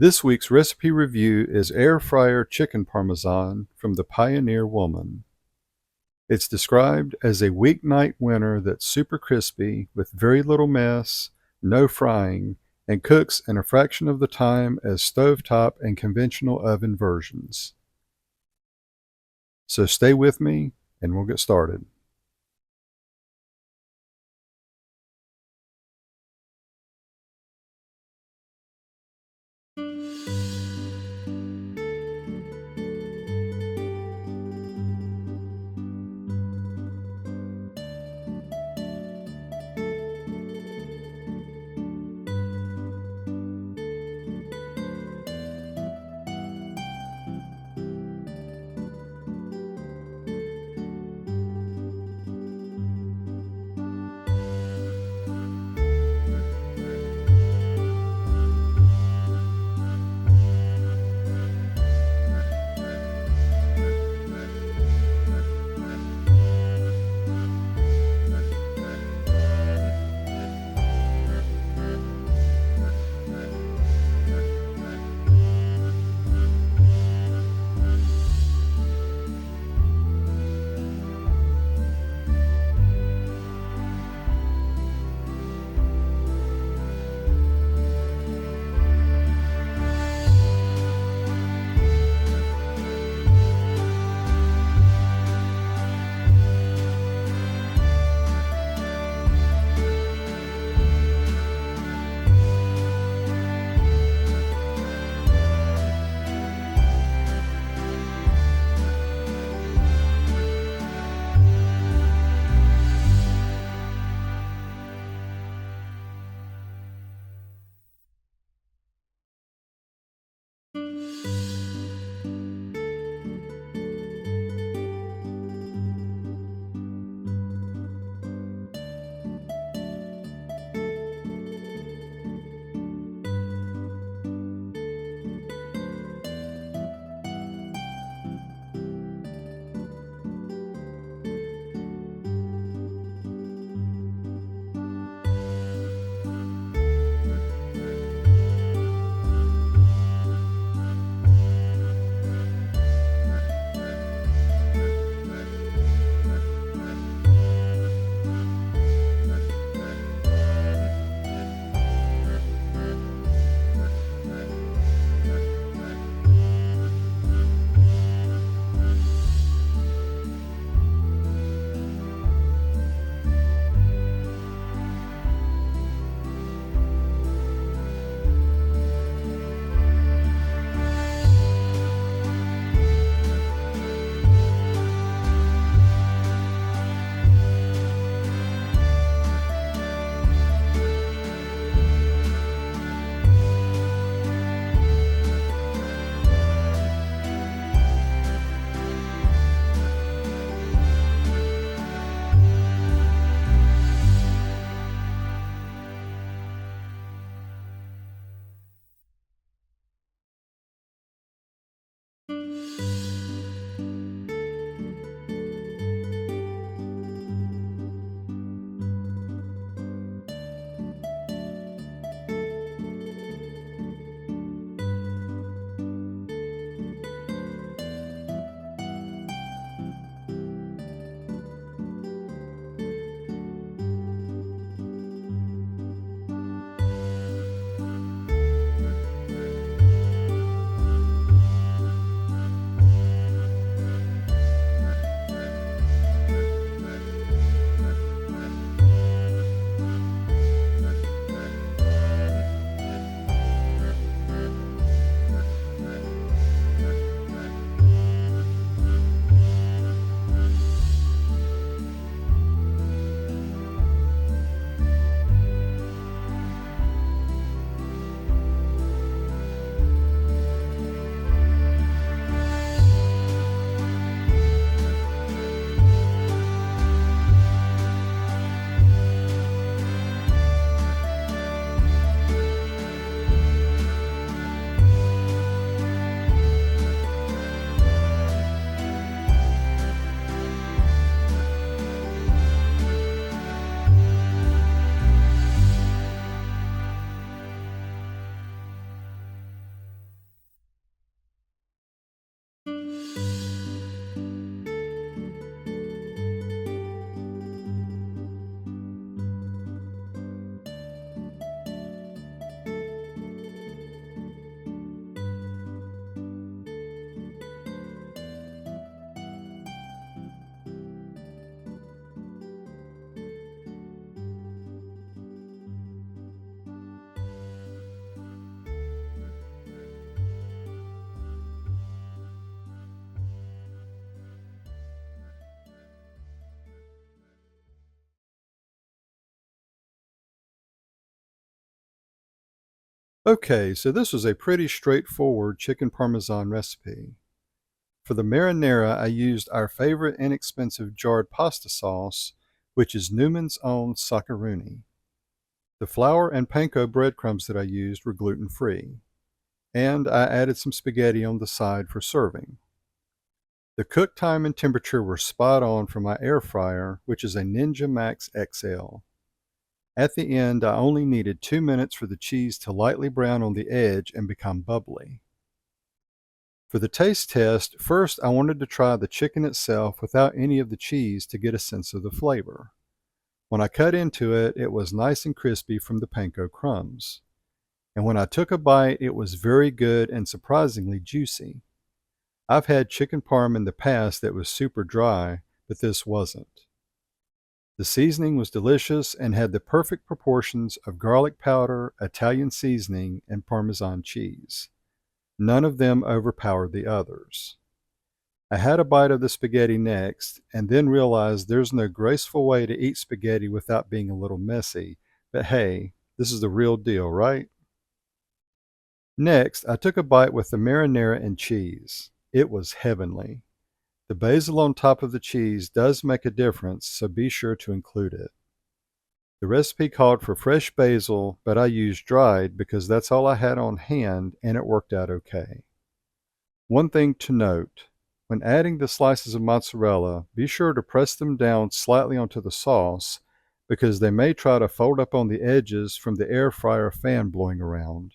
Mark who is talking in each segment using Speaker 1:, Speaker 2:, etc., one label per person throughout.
Speaker 1: This week's recipe review is Air Fryer Chicken Parmesan from the Pioneer Woman. It's described as a weeknight winner that's super crispy with very little mess, no frying, and cooks in a fraction of the time as stovetop and conventional oven versions. So stay with me and we'll get started. Okay, so this was a pretty straightforward chicken parmesan recipe. For the marinara, I used our favorite inexpensive jarred pasta sauce, which is Newman's own Sockarooni. The flour and panko breadcrumbs that I used were gluten-free, and I added some spaghetti on the side for serving. The cook time and temperature were spot on for my air fryer, which is a Ninja Max XL. At the end, I only needed 2 minutes for the cheese to lightly brown on the edge and become bubbly. For the taste test, first I wanted to try the chicken itself without any of the cheese to get a sense of the flavor. When I cut into it, it was nice and crispy from the panko crumbs. And when I took a bite, it was very good and surprisingly juicy. I've had chicken parm in the past that was super dry, but this wasn't. The seasoning was delicious and had the perfect proportions of garlic powder, Italian seasoning, and Parmesan cheese. None of them overpowered the others. I had a bite of the spaghetti next, and then realized there's no graceful way to eat spaghetti without being a little messy, but hey, this is the real deal, right? Next, I took a bite with the marinara and cheese. It was heavenly. The basil on top of the cheese does make a difference, so be sure to include it. The recipe called for fresh basil, but I used dried because that's all I had on hand and it worked out okay. One thing to note, when adding the slices of mozzarella, be sure to press them down slightly onto the sauce because they may try to fold up on the edges from the air fryer fan blowing around.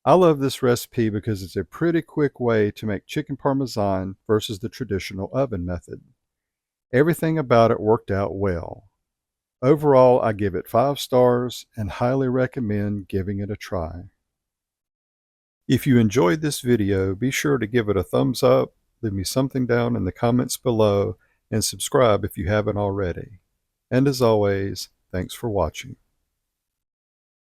Speaker 1: I love this recipe because it's a pretty quick way to make chicken parmesan versus the traditional oven method. Everything about it worked out well. Overall, I give it 5 stars and highly recommend giving it a try. If you enjoyed this video, be sure to give it a thumbs up, leave me something down in the comments below, and subscribe if you haven't already. And as always, thanks for watching.